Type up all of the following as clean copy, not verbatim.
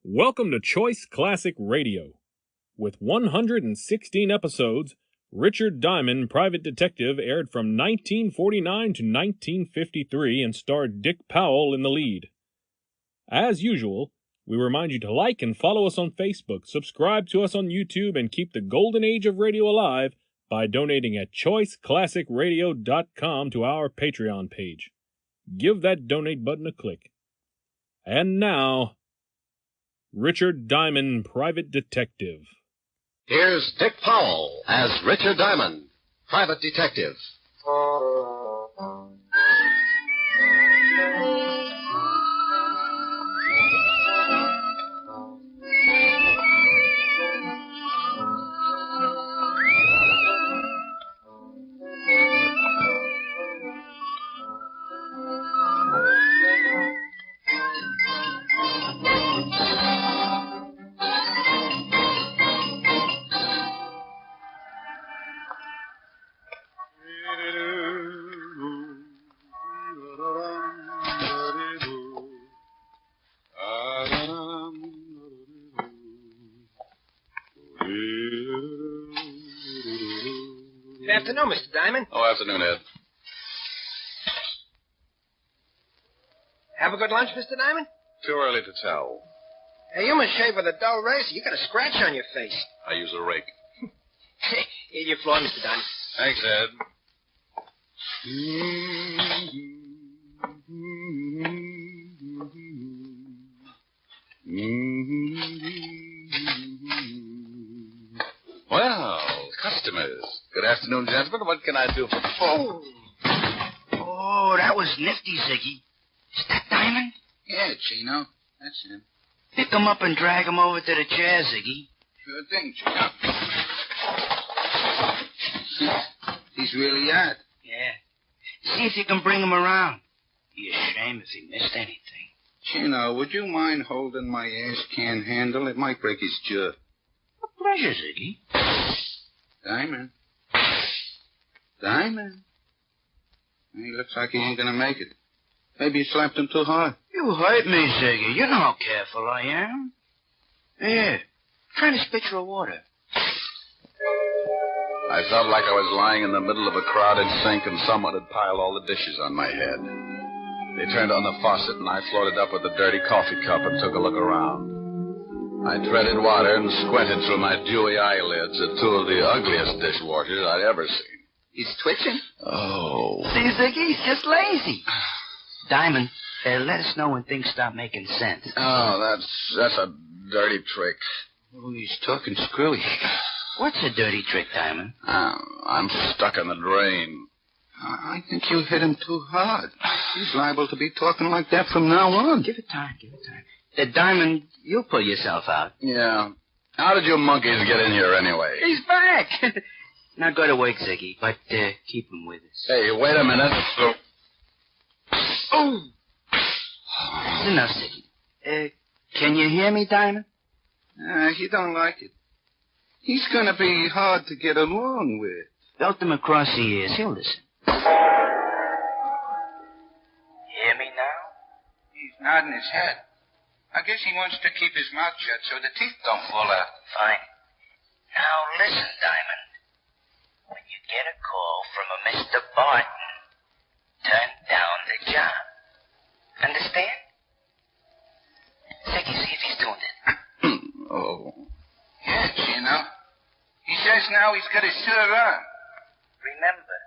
Welcome to Choice Classic Radio. With 116 episodes, Richard Diamond, Private Detective aired from 1949 to 1953 and starred Dick Powell in the lead. As usual, we remind you to like and follow us on Facebook, subscribe to us on YouTube, and keep the golden age of radio alive by donating at choiceclassicradio.com to our Patreon page. Give that donate button a click. And now, Richard Diamond, Private Detective. Here's Dick Powell as Richard Diamond, Private Detective. Good afternoon, Mr. Diamond. Oh, afternoon, Ed. Have a good lunch, Mr. Diamond? Too early to tell. Hey, you must shave with a dull razor. You got a scratch on your face. I use a rake. Here's your floor, Mr. Diamond. Thanks, Ed. Well, customers. Good afternoon, gentlemen. What can I do for... Oh, that was nifty, Ziggy. Is that Diamond? Yeah, Chino. That's him. Pick him up and drag him over to the chair, Ziggy. Sure thing, Chino. He's really out. Yeah. See if you can bring him around. Be a shame if he missed anything. Chino, would you mind holding my ash can handle? It might break his jaw. A pleasure, Ziggy. Diamond. Diamond. He looks like he ain't gonna make it. Maybe you slapped him too hard. You hurt me, Ziggy. You know how careful I am. Here, try this pitcher of water. I felt like I was lying in the middle of a crowded sink and someone had piled all the dishes on my head. They turned on the faucet and I floated up with a dirty coffee cup and took a look around. I treaded water and squinted through my dewy eyelids at two of the ugliest dishwashers I'd ever seen. He's twitching? Oh. See, Ziggy, he's just lazy. Diamond, let us know when things start making sense. Oh, that's a dirty trick. Oh, he's talking screwy. What's a dirty trick, Diamond? I'm stuck in the drain. I think you hit him too hard. He's liable to be talking like that from now on. Give it time. Diamond, you'll pull yourself out. Yeah. How did you monkeys get in here anyway? He's back. Now go to work, Ziggy, but keep him with us. Hey, wait a minute. Oh! That's enough, Ziggy. Can you hear me, Diamond? He don't like it. He's gonna be hard to get along with. Belt him across the ears. He'll listen. Hear me now? He's nodding his head. I guess he wants to keep his mouth shut so the teeth don't fall out. Fine. Now listen, Diamond. When you get a call from a Mr. Barton, turn down the job. Understand? Ziggy, see if he's tuned in. Oh. Yeah, Chino. He says now he's got his shirt on. Remember,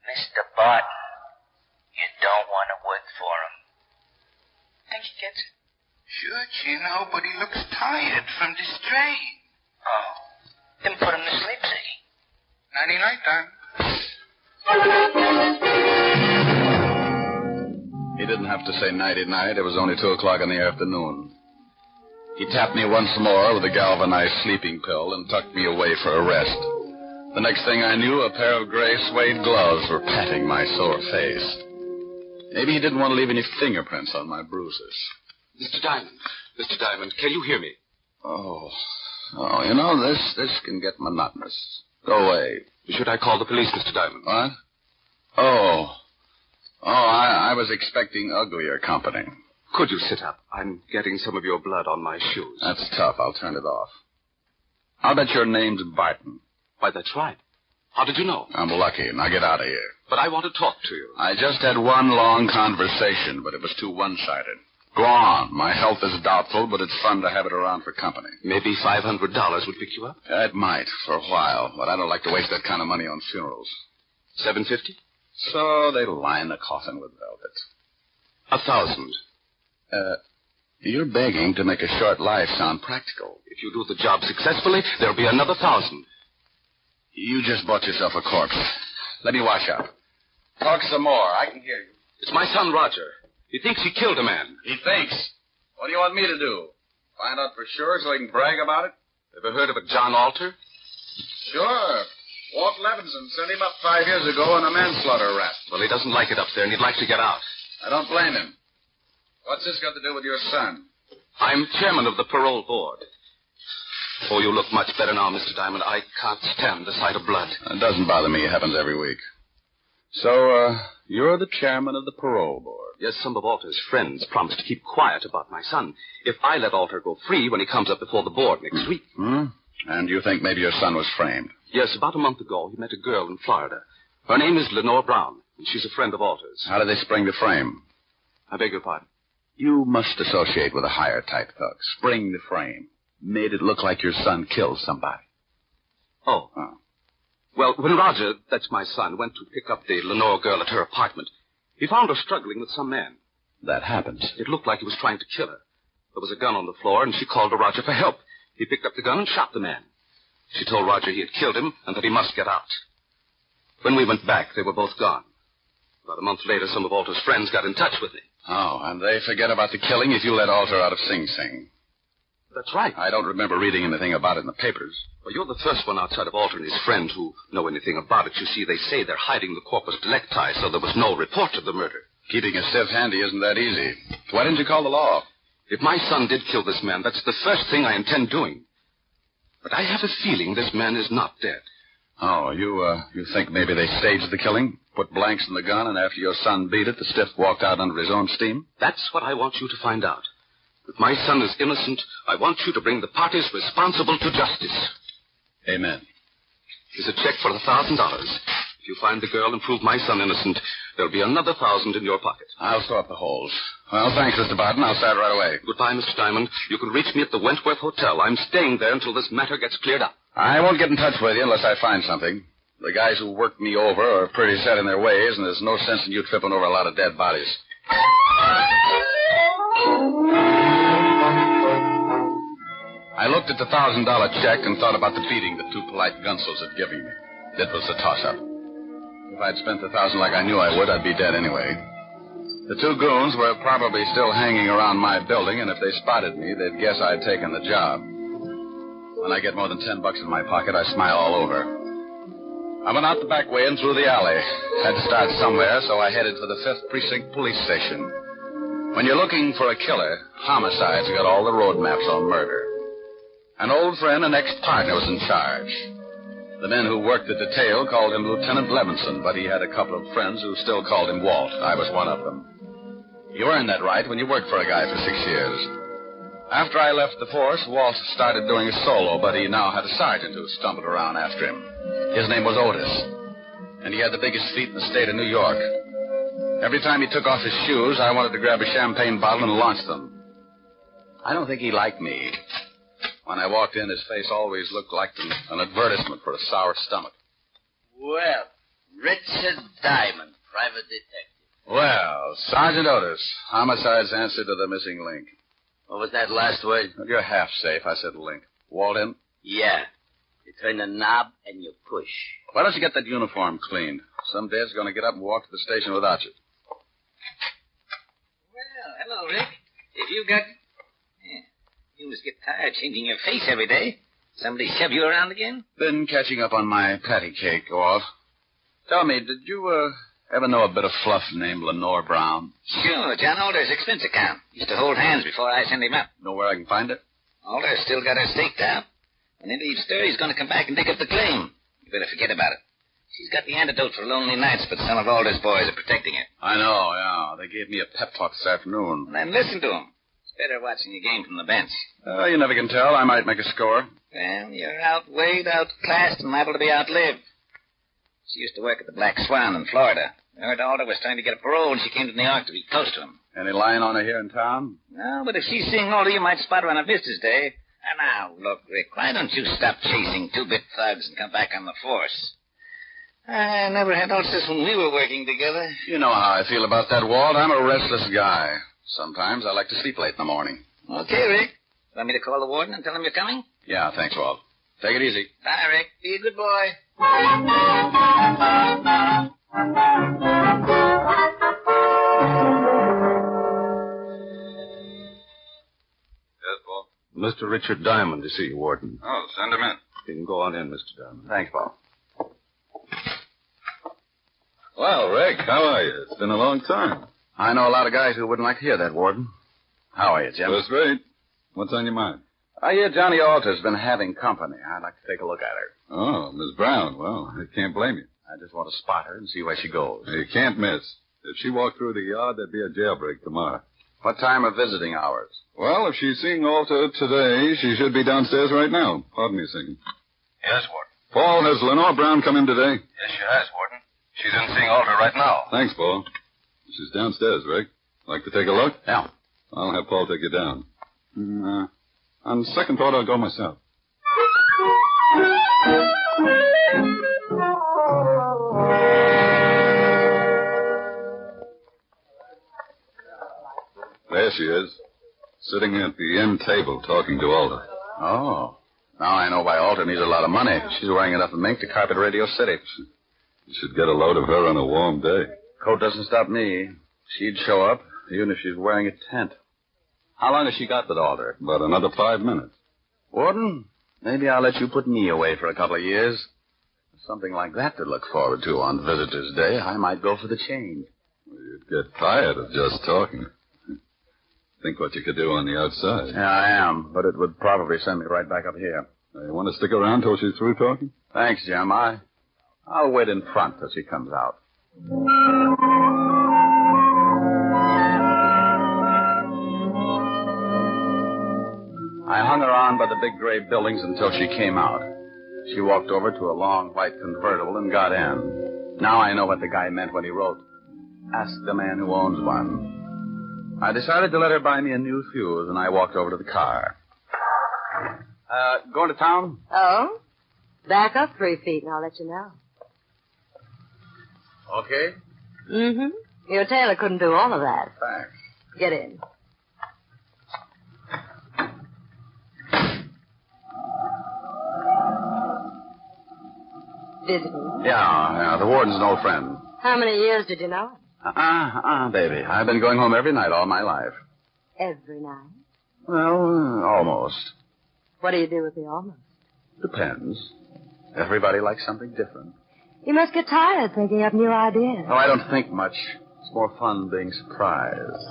Mr. Barton, you don't want to work for him. Think he gets it? Sure, Chino, but he looks tired from the strain. Oh. Then put him to sleep, Ziggy. Nighty-night, Diamond. He didn't have to say nighty-night. It was only 2 o'clock in the afternoon. He tapped me once more with a galvanized sleeping pill and tucked me away for a rest. The next thing I knew, a pair of gray suede gloves were patting my sore face. Maybe he didn't want to leave any fingerprints on my bruises. Mr. Diamond, can you hear me? Oh, you know, this can get monotonous. Go away. Should I call the police, Mr. Diamond? What? Oh, I was expecting uglier company. Could you sit up? I'm getting some of your blood on my shoes. That's tough. I'll turn it off. I'll bet your name's Barton. Why, that's right. How did you know? I'm lucky. Now get out of here. But I want to talk to you. I just had one long conversation, but it was too one-sided. Go on. My health is doubtful, but it's fun to have it around for company. Maybe $500 would pick you up? It might, for a while, but I don't like to waste that kind of money on funerals. $750? So they line the coffin with velvet. $1,000. You're begging to make a short life sound practical. If you do the job successfully, there'll be another $1,000. You just bought yourself a corpse. Let me wash up. Talk some more. I can hear you. It's my son, Roger. He thinks he killed a man. He thinks. What do you want me to do? Find out for sure so he can brag about it? Ever heard of a John Alter? Sure. Walt Levinson sent him up 5 years ago on a manslaughter rap. Well, he doesn't like it up there, and he'd like to get out. I don't blame him. What's this got to do with your son? I'm chairman of the parole board. Oh, you look much better now, Mr. Diamond. I can't stand the sight of blood. It doesn't bother me. It happens every week. So, you're the chairman of the parole board. Yes, some of Alter's friends promised to keep quiet about my son if I let Alter go free when he comes up before the board next week. And you think maybe your son was framed? Yes, about a month ago, he met a girl in Florida. Her name is Lenore Brown, and she's a friend of Alter's. How did they spring the frame? I beg your pardon? You must associate with a higher type thug. Spring the frame. Made it look like your son killed somebody. Oh. Well, when Roger, that's my son, went to pick up the Lenore girl at her apartment, he found her struggling with some man. That happens. It looked like he was trying to kill her. There was a gun on the floor, and she called to Roger for help. He picked up the gun and shot the man. She told Roger he had killed him and that he must get out. When we went back, they were both gone. About a month later, some of Alter's friends got in touch with me. Oh, and they forget about the killing if you let Alter out of Sing Sing. That's right. I don't remember reading anything about it in the papers. Well, you're the first one outside of Alter and his friend who know anything about it. You see, they say they're hiding the corpus delicti, so there was no report of the murder. Keeping a stiff handy isn't that easy. Why didn't you call the law? If my son did kill this man, that's the first thing I intend doing. But I have a feeling this man is not dead. Oh, you think maybe they staged the killing? Put blanks in the gun, and after your son beat it, the stiff walked out under his own steam? That's what I want you to find out. If my son is innocent, I want you to bring the parties responsible to justice. Amen. Here's a check for $1,000. If you find the girl and prove my son innocent, there'll be another $1,000 in your pocket. I'll sew up the holes. Well, thanks, Mr. Barton. I'll start right away. Goodbye, Mr. Diamond. You can reach me at the Wentworth Hotel. I'm staying there until this matter gets cleared up. I won't get in touch with you unless I find something. The guys who worked me over are pretty set in their ways, and there's no sense in you tripping over a lot of dead bodies. I looked at the $1,000 check and thought about the beating the two polite gunsels had given me. It was a toss-up. If I'd spent the $1,000 like I knew I would, I'd be dead anyway. The two goons were probably still hanging around my building, and if they spotted me, they'd guess I'd taken the job. When I get more than $10 in my pocket, I smile all over. I went out the back way and through the alley. Had to start somewhere, so I headed for the 5th Precinct Police Station. When you're looking for a killer, homicide's got all the road maps on murder. An old friend and ex-partner was in charge. The men who worked the detail called him Lieutenant Levinson, but he had a couple of friends who still called him Walt. I was one of them. You earn that right when you work for a guy for 6 years. After I left the force, Walt started doing a solo, but he now had a sergeant who stumbled around after him. His name was Otis, and he had the biggest feet in the state of New York. Every time he took off his shoes, I wanted to grab a champagne bottle and launch them. I don't think he liked me. When I walked in, his face always looked like an advertisement for a sour stomach. Well, Richard Diamond, private detective. Well, Sergeant Otis, homicide's answer to the missing link. What was that last word? Well, you're half safe. I said link. Walt in? Yeah. You turn the knob and you push. Why don't you get that uniform cleaned? Some dad's going to get up and walk to the station without you. Well, hello, Rick. If you got... You must get tired changing your face every day. Somebody shove you around again? Been catching up on my patty cake, Walt. Tell me, did you ever know a bit of fluff named Lenore Brown? Sure, John Alder's expense account. Used to hold hands before I sent him up. Know where I can find it? Alder's still got her staked out. Whenever you stir, he's going to come back and dig up the claim. You better forget about it. She's got the antidote for lonely nights, but some of Alder's boys are protecting her. I know, yeah. They gave me a pep talk this afternoon. Then listen to them. It's better watching a game from the bench. You never can tell. I might make a score. Well, you're outweighed, outclassed, and liable to be outlived. She used to work at the Black Swan in Florida. I heard Alder was trying to get a parole, and she came to New York to be close to him. Any line on her here in town? No, but if she's seeing Alder, you might spot her on a visitor's day. And now, look, Rick, why don't you stop chasing two-bit thugs and come back on the force? I never had ulcers when we were working together. You know how I feel about that, Walt. I'm a restless guy. Sometimes I like to sleep late in the morning. Okay, Rick. Want me to call the warden and tell him you're coming? Yeah, thanks, Walt. Take it easy. Bye, Rick. Be a good boy. Yes, Paul? Mr. Richard Diamond to see you, Warden. Oh, send him in. You can go on in, Mr. Diamond. Thanks, Paul. Well, Rick, how are you? It's been a long time. I know a lot of guys who wouldn't like to hear that, Warden. How are you, Jim? First rate. What's on your mind? I hear Johnny Alter's been having company. I'd like to take a look at her. Oh, Miss Brown. Well, I can't blame you. I just want to spot her and see where she goes. You can't miss. If she walked through the yard, there'd be a jailbreak tomorrow. What time are visiting hours? Well, if she's seeing Alter today, she should be downstairs right now. Pardon me a second. Yes, Warden. Paul, has Lenore Brown come in today? Yes, she has, Warden. She's in seeing Alter right now. Thanks, Paul. She's downstairs, Rick. Like to take a look? Yeah. I'll have Paul take you down. On second thought, I'll go myself. There she is, sitting at the end table talking to Alder. Oh. Now I know why Alter needs a lot of money. She's wearing enough mink to carpet Radio City. You should get a load of her on a warm day. Coat doesn't stop me. She'd show up, even if she's wearing a tent. How long has she got with Alder? About another 5 minutes. Warden, maybe I'll let you put me away for a couple of years. Something like that to look forward to on Visitor's Day. I might go for the change. Well, you'd get tired of just talking. Think what you could do on the outside. Yeah, I am, but it would probably send me right back up here. You want to stick around till she's through talking? Thanks, Jim. I'll wait in front till she comes out. I hung around by the big gray buildings until she came out. She walked over to a long white convertible and got in. Now I know what the guy meant when he wrote, "Ask the man who owns one." I decided to let her buy me a new fuse, and I walked over to the car. Going to town? Oh? Back up 3 feet and I'll let you know. Okay. Mm-hmm. Your tailor couldn't do all of that. Thanks. Get in. Visiting? Yeah, the warden's an old friend. How many years did you know him? Baby. I've been going home every night all my life. Every night? Well, almost. What do you do with the almost? Depends. Everybody likes something different. You must get tired thinking up new ideas. Oh, I don't think much. It's more fun being surprised.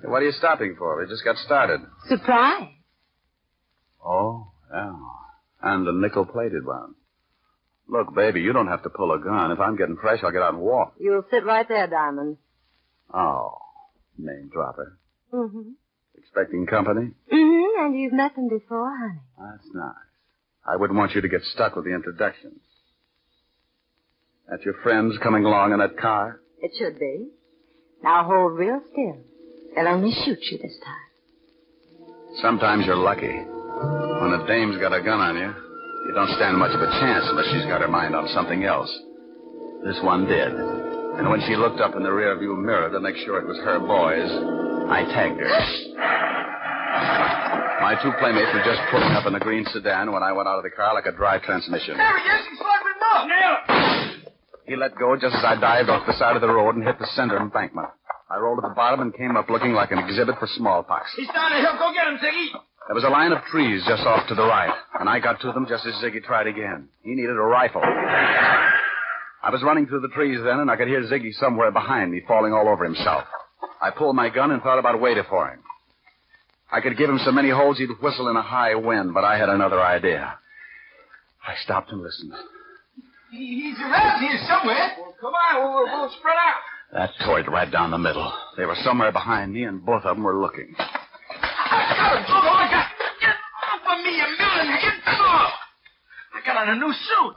Hey, what are you stopping for? We just got started. Surprise? Oh, yeah. And a nickel-plated one. Look, baby, you don't have to pull a gun. If I'm getting fresh, I'll get out and walk. You'll sit right there, Diamond. Oh, name dropper. Mm-hmm. Expecting company? Mm-hmm, and you've met them before, honey. That's nice. I wouldn't want you to get stuck with the introductions. That your friends coming along in that car? It should be. Now hold real still. They'll only shoot you this time. Sometimes you're lucky. When a dame's got a gun on you, you don't stand much of a chance unless she's got her mind on something else. This one did. And when she looked up in the rearview mirror to make sure it was her boys, I tagged her. My two playmates were just pulling up in the green sedan when I went out of the car like a dry transmission. There he is. He's slugging him up. Nail it. He let go just as I dived off the side of the road and hit the center embankment. I rolled to the bottom and came up looking like an exhibit for smallpox. He's down the hill. Go get him, Ziggy. There was a line of trees just off to the right, and I got to them just as Ziggy tried again. He needed a rifle. I was running through the trees then, and I could hear Ziggy somewhere behind me falling all over himself. I pulled my gun and thought about waiting for him. I could give him so many holes he'd whistle in a high wind, but I had another idea. I stopped and listened. He's around here somewhere. Well, come on, we'll spread out. That tore it right down the middle. They were somewhere behind me, and both of them were looking. I got him. Oh, I got him. Get off of me, you million. Get off. I got on a new suit.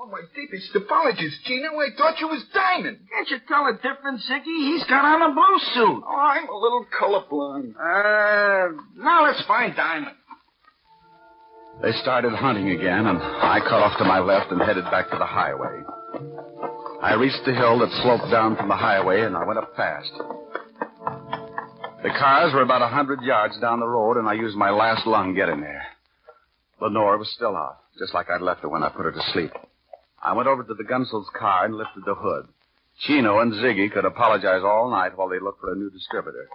Oh, my deepest apologies, Gino. I thought you was Diamond. Can't you tell the difference, Ziggy? He's got on a blue suit. Oh, I'm a little colorblind. Now let's find Diamond. They started hunting again, and I cut off to my left and headed back to the highway. I reached the hill that sloped down from the highway, and I went up fast. The cars were about 100 yards down the road, and I used my last lung getting there. Lenore was still out, just like I'd left her when I put her to sleep. I went over to the Gunsel's car and lifted the hood. Chino and Ziggy could apologize all night while they looked for a new distributor.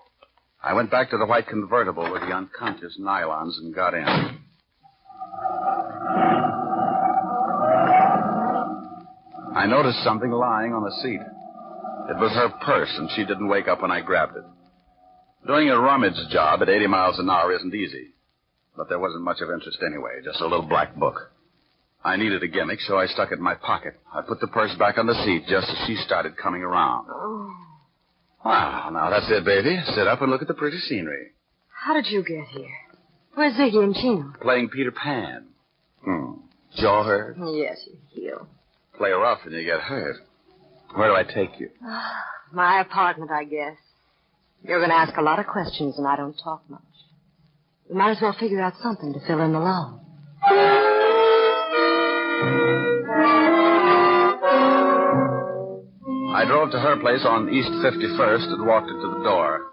I went back to the white convertible with the unconscious nylons and got in. I noticed something lying on the seat. It was her purse, and she didn't wake up when I grabbed it. Doing a rummage job at 80 miles an hour isn't easy. But there wasn't much of interest anyway, just a little black book. I needed a gimmick, so I stuck it in my pocket. I put the purse back on the seat just as she started coming around. Oh. Well, now that's it, baby. Sit up and look at the pretty scenery. How did you get here? Where's Ziggy and Chino? Playing Peter Pan. Jaw hurt? Yes, you heal. Play rough and you get hurt. Where do I take you? My apartment, I guess. You're going to ask a lot of questions, and I don't talk much. We might as well figure out something to fill in the lull. I drove to her place on East 51st and walked into the door.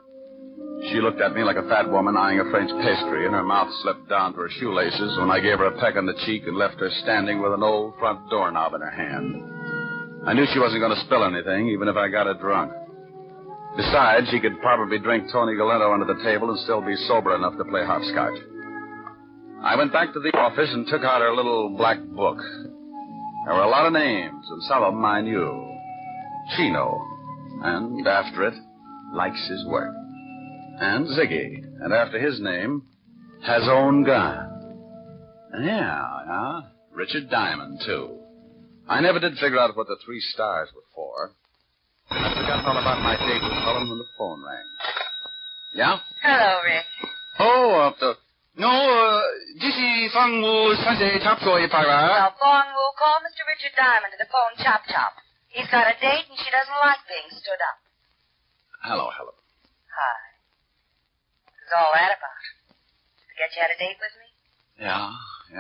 She looked at me like a fat woman eyeing a French pastry, and her mouth slipped down to her shoelaces when I gave her a peck on the cheek and left her standing with an old front doorknob in her hand. I knew she wasn't going to spill anything, even if I got her drunk. Besides, she could probably drink Tony Galento under the table and still be sober enough to play hopscotch. I went back to the office and took out her little black book. There were a lot of names, and some of them I knew. Chino, and after it, likes his work. And Ziggy, and after his name, has own gun. Yeah, Richard Diamond, too. I never did figure out what the 3 stars were for. I'd forgotten all about my date with Helen when the phone rang. Yeah? Hello, Rick. This Fangwu Sunday Chop Soy Para. Now, Fangwu, call Mr. Richard Diamond to the phone chop. He's got a date and she doesn't like being stood up. Hello, Helen. Hi. What's all that about? Forget you had a date with me? Yeah,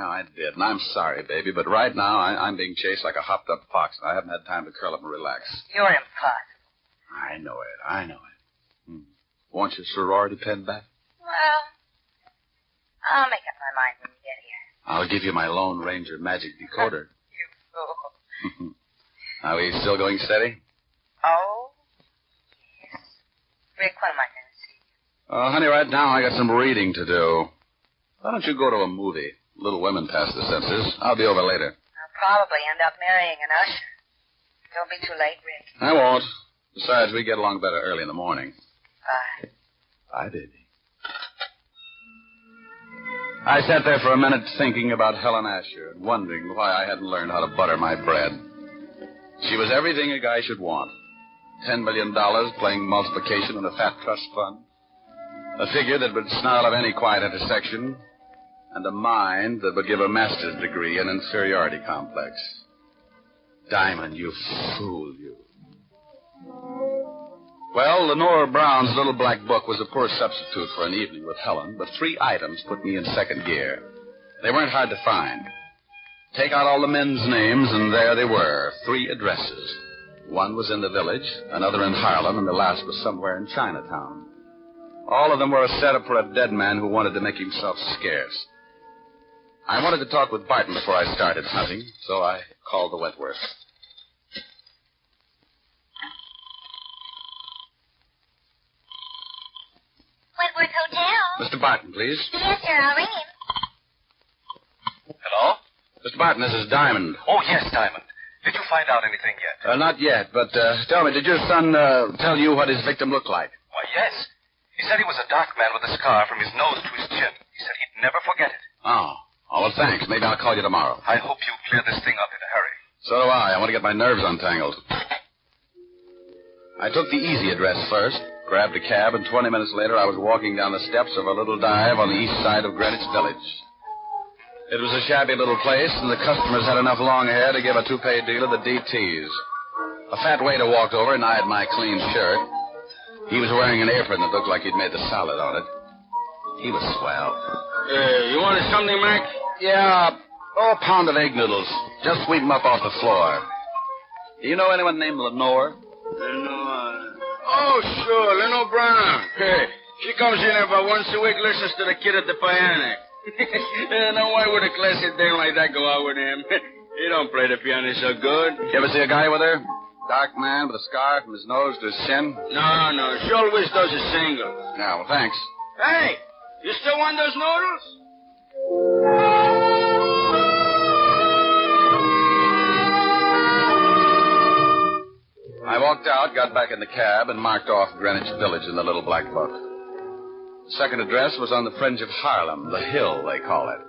I did. And I'm sorry, baby, but right now I'm being chased like a hopped-up fox, and I haven't had time to curl up and relax. You're impossible. I know it. Want your sorority pen back? Well, I'll make up my mind when we get here. I'll give you my Lone Ranger magic decoder. You fool. Are we still going steady? Oh, yes. Rick, when am I going to see you? Honey, right now I got some reading to do. Why don't you go to a movie? Little Women past the censors. I'll be over later. I'll probably end up marrying an usher. Don't be too late, Rick. I won't. Besides, we get along better early in the morning. Bye. Bye, baby. I sat there for a minute thinking about Helen Asher and wondering why I hadn't learned how to butter my bread. She was everything a guy should want. $10 million playing multiplication in a fat trust fund. A figure that would snarl of any quiet intersection. And a mind that would give a master's degree in inferiority complex. Diamond, you fool, you. Well, Lenore Brown's little black book was a poor substitute for an evening with Helen, but 3 items put me in second gear. They weren't hard to find. Take out all the men's names, and there they were, 3 addresses. One was in the village, another in Harlem, and the last was somewhere in Chinatown. All of them were a setup for a dead man who wanted to make himself scarce. I wanted to talk with Barton before I started hunting, so I called the Wentworth. Wentworth Hotel? Mr. Barton, please. Yes, sir. I'll ring him. Hello? Mr. Barton, this is Diamond. Oh, yes, Diamond. Did you find out anything yet? Not yet, but tell me, did your son tell you what his victim looked like? Why, yes. He said he was a dark man with a scar from his nose to his chin. He said he'd never forget it. Oh, well, thanks. Maybe I'll call you tomorrow. I hope you clear this thing up in a hurry. So do I. I want to get my nerves untangled. I took the easy address first, grabbed a cab, and 20 minutes later I was walking down the steps of a little dive on the east side of Greenwich Village. It was a shabby little place, and the customers had enough long hair to give a two-pay deal of the DTs. A fat waiter walked over and eyed my clean shirt. He was wearing an apron that looked like he'd made the salad on it. He was swell. You wanted something, Mac? Yeah, a pound of egg noodles. Just sweep them up off the floor. Do you know anyone named Lenore? Lenore. Oh, sure, Lenore Brown. Hey, she comes in here about once a week, listens to the kid at the piano. Now, why would a classy dame like that go out with him? He don't play the piano so good. You ever see a guy with her? Dark man with a scar from his nose to his chin? No. She always does a single. Yeah, well, thanks. Hey, you still want those noodles? I walked out, got back in the cab, and marked off Greenwich Village in the little black book. The second address was on the fringe of Harlem, the Hill, they call it.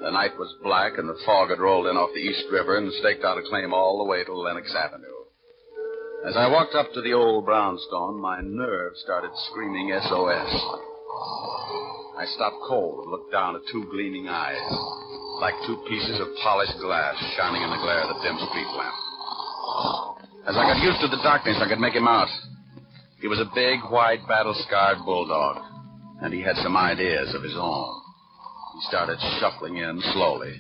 The night was black, and the fog had rolled in off the East River and staked out a claim all the way to Lenox Avenue. As I walked up to the old brownstone, my nerves started screaming SOS. I stopped cold and looked down at two gleaming eyes, like two pieces of polished glass shining in the glare of the dim street lamp. As I got used to the darkness, I could make him out. He was a big, white, battle-scarred bulldog, and he had some ideas of his own. He started shuffling in slowly,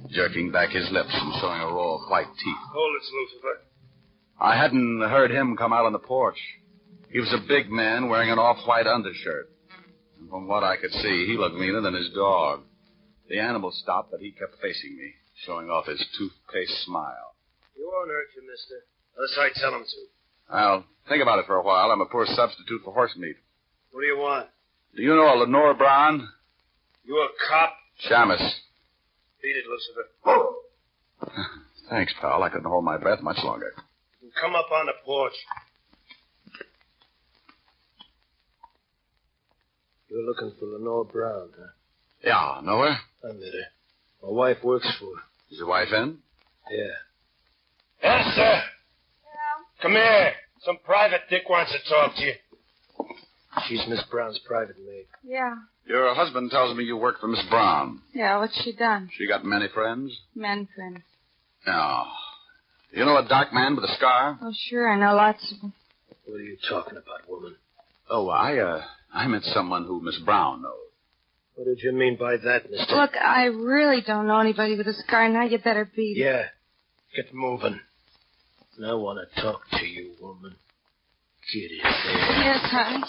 jerking back his lips and showing a row of white teeth. Hold it, Lucifer. I hadn't heard him come out on the porch. He was a big man wearing an off-white undershirt. And from what I could see, he looked meaner than his dog. The animal stopped, but he kept facing me, showing off his toothpaste smile. He won't hurt you, mister. Unless I tell him to. I'll think about it for a while. I'm a poor substitute for horse meat. What do you want? Do you know a Lenore Brown? You a cop? Shamus. Beat it, Lucifer. Thanks, pal. I couldn't hold my breath much longer. You can come up on the porch. You're looking for Lenore Brown, huh? Yeah, know her? I met her. My wife works for her. Is your wife in? Yeah. Yes, sir. Yeah. Come here. Some private dick wants to talk to you. She's Miss Brown's private maid. Yeah. Your husband tells me you work for Miss Brown. Yeah, what's she done? She got many friends? Men friends. No. You know a dark man with a scar? Oh, sure, I know lots of them. What are you talking about, woman? Oh, I meant someone who Miss Brown knows. What did you mean by that, mister? Look, I really don't know anybody with a scar. Now you better beat it. Yeah. Get moving. And I want to talk to you, woman. Get in there. Yes, honey.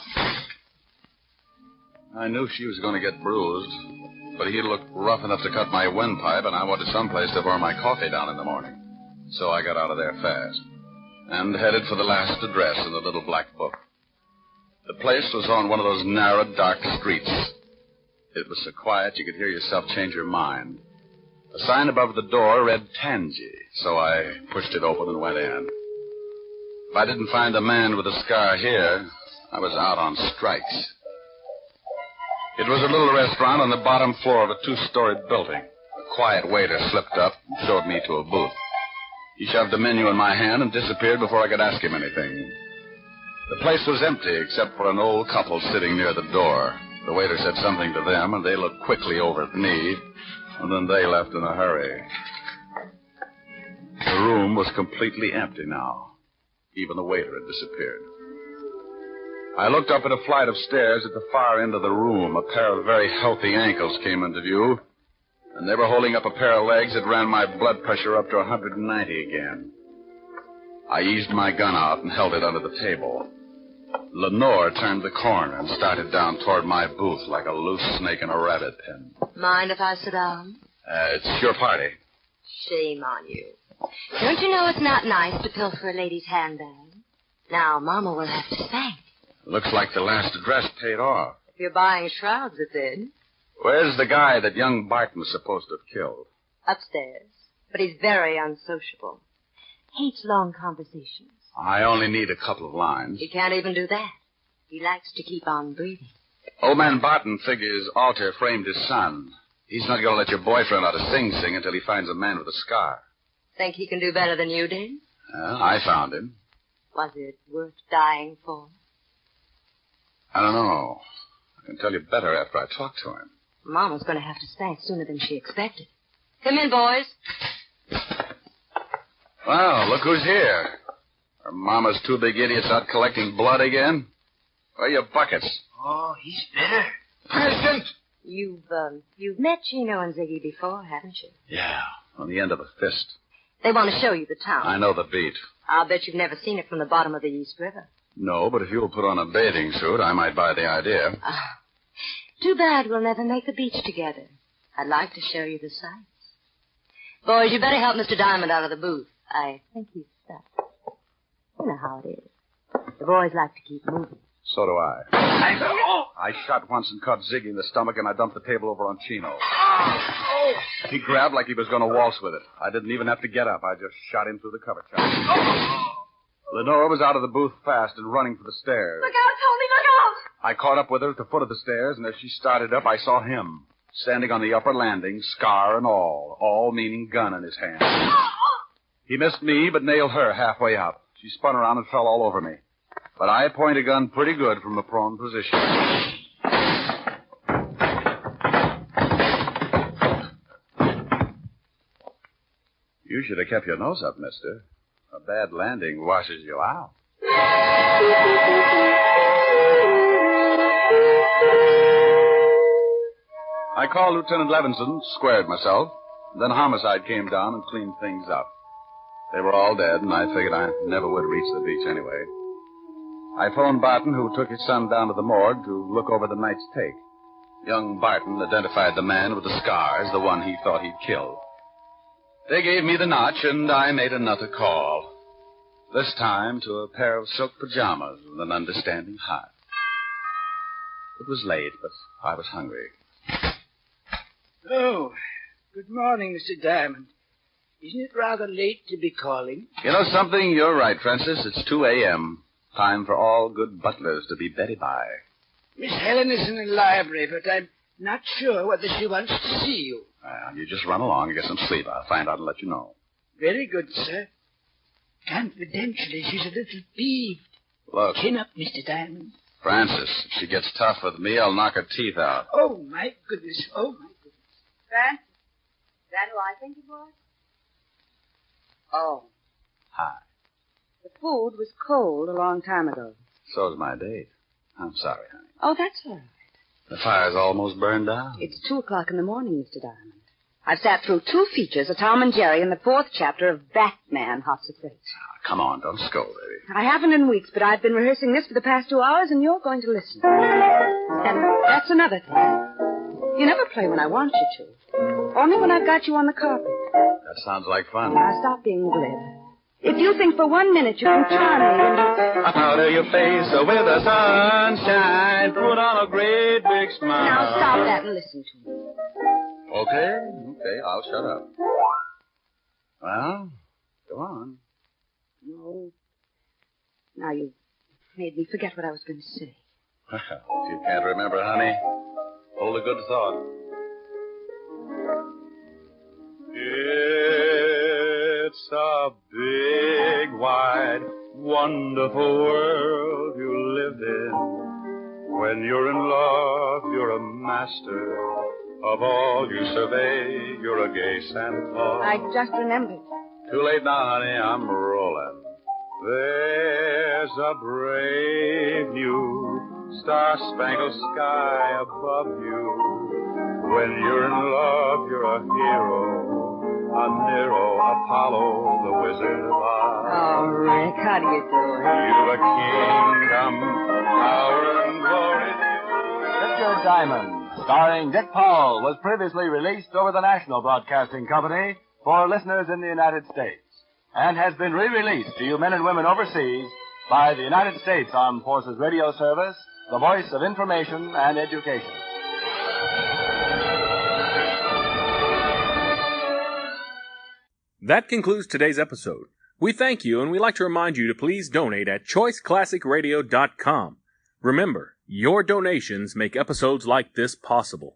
I knew she was going to get bruised, but he looked rough enough to cut my windpipe, and I wanted someplace to pour my coffee down in the morning. So I got out of there fast and headed for the last address in the little black book. The place was on one of those narrow, dark streets. It was so quiet you could hear yourself change your mind. A sign above the door read Tangy, so I pushed it open and went in. If I didn't find a man with a scar here, I was out on strikes. It was a little restaurant on the bottom floor of a two-story building. A quiet waiter slipped up and showed me to a booth. He shoved a menu in my hand and disappeared before I could ask him anything. The place was empty except for an old couple sitting near the door. The waiter said something to them, and they looked quickly over at me, and then they left in a hurry. The room was completely empty now. Even the waiter had disappeared. I looked up at a flight of stairs at the far end of the room. A pair of very healthy ankles came into view, and they were holding up a pair of legs that ran my blood pressure up to 190 again. I eased my gun out and held it under the table. Lenore turned the corner and started down toward my booth like a loose snake in a rabbit pen. Mind if I sit down? It's your party. Shame on you. Don't you know it's not nice to pilfer a lady's handbag? Now, Mama will have to thank. Looks like the last address paid off. If you're buying shrouds, it did. Where's the guy that young Barton was supposed to have killed? Upstairs. But he's very unsociable. Hates long conversations. I only need a couple of lines. He can't even do that. He likes to keep on breathing. Old man Barton figures Alter framed his son. He's not going to let your boyfriend out of Sing Sing until he finds a man with a scar. Think he can do better than you did? I found him. Was it worth dying for? I don't know. I can tell you better after I talk to him. Mama's going to have to spank sooner than she expected. Come in, boys. Well, look who's here. Are Mama's two big idiots out collecting blood again? Where are your buckets? Oh, he's bitter. President! You've met Chino and Ziggy before, haven't you? Yeah, on the end of a fist. They want to show you the town. I know the beat. I'll bet you've never seen it from the bottom of the East River. No, but if you'll put on a bathing suit, I might buy the idea. Too bad we'll never make the beach together. I'd like to show you the sights. Boys, you better help Mr. Diamond out of the booth. I think he's stuck. You know how it is. The boys like to keep moving. So do I. I shot once and caught Ziggy in the stomach, and I dumped the table over on Chino. He grabbed like he was going to waltz with it. I didn't even have to get up. I just shot him through the cover chop. Lenora was out of the booth fast and running for the stairs. Look out, Tony, look out! I caught up with her at the foot of the stairs, and as she started up, I saw him, standing on the upper landing, scar and all meaning gun in his hand. He missed me, but nailed her halfway up. She spun around and fell all over me. But I point a gun pretty good from a prone position. You should have kept your nose up, mister. A bad landing washes you out. I called Lieutenant Levinson, squared myself. Then homicide came down and cleaned things up. They were all dead, and I figured I never would reach the beach anyway. I phoned Barton, who took his son down to the morgue to look over the night's take. Young Barton identified the man with the scars, the one he thought he'd killed. They gave me the notch, and I made another call. This time to a pair of silk pajamas with an understanding heart. It was late, but I was hungry. Oh, good morning, Mr. Diamond. Isn't it rather late to be calling? You know something? You're right, Francis. It's 2 a.m. Time for all good butlers to be Betty by. Miss Helen is in the library, but I'm not sure whether she wants to see you. You just run along and get some sleep. I'll find out and let you know. Very good, sir. Confidentially, she's a little peeved. Look. Chin up, Mr. Diamond. Francis, if she gets tough with me, I'll knock her teeth out. Oh, my goodness. Oh, my goodness. Francis, is that who I think it was? Oh. Hi. The food was cold a long time ago. So's my date. I'm sorry, honey. Oh, that's all right. The fire's almost burned down. It's 2:00 in the morning, Mr. Diamond. I've sat through 2 features of Tom and Jerry and the 4th chapter of Batman, Hots of Fate. Come on, don't scold, baby. I haven't in weeks, but I've been rehearsing this for the past 2 hours, and you're going to listen. And that's another thing. You never play when I want you to. Only when I've got you on the carpet. That sounds like fun. Now, stop being glib. If you think for 1 minute you can charm me, then Powder your face with the sunshine. Put on a great big smile. Now, stop that and listen to me. Okay, I'll shut up. Well, go on. No. Now, you made me forget what I was going to say. Well, if you can't remember, honey, hold a good thought. It's a big, wide, wonderful world you live in. When you're in love, you're a master of all you survey. You're a gay Santa Claus. I just remembered. Too late now, honey. I'm rolling. There's a brave new star-spangled sky above you. When you're in love, you're a hero. A Nero, Apollo, the Wizard of Oz. Oh, Rick, how do you do it? You've a kingdom, power and glory. Richard Diamond, starring Dick Powell, was previously released over the National Broadcasting Company for listeners in the United States and has been re-released to you men and women overseas by the United States Armed Forces Radio Service, the voice of information and education. That concludes today's episode. We thank you, and we'd like to remind you to please donate at choiceclassicradio.com. Remember, your donations make episodes like this possible.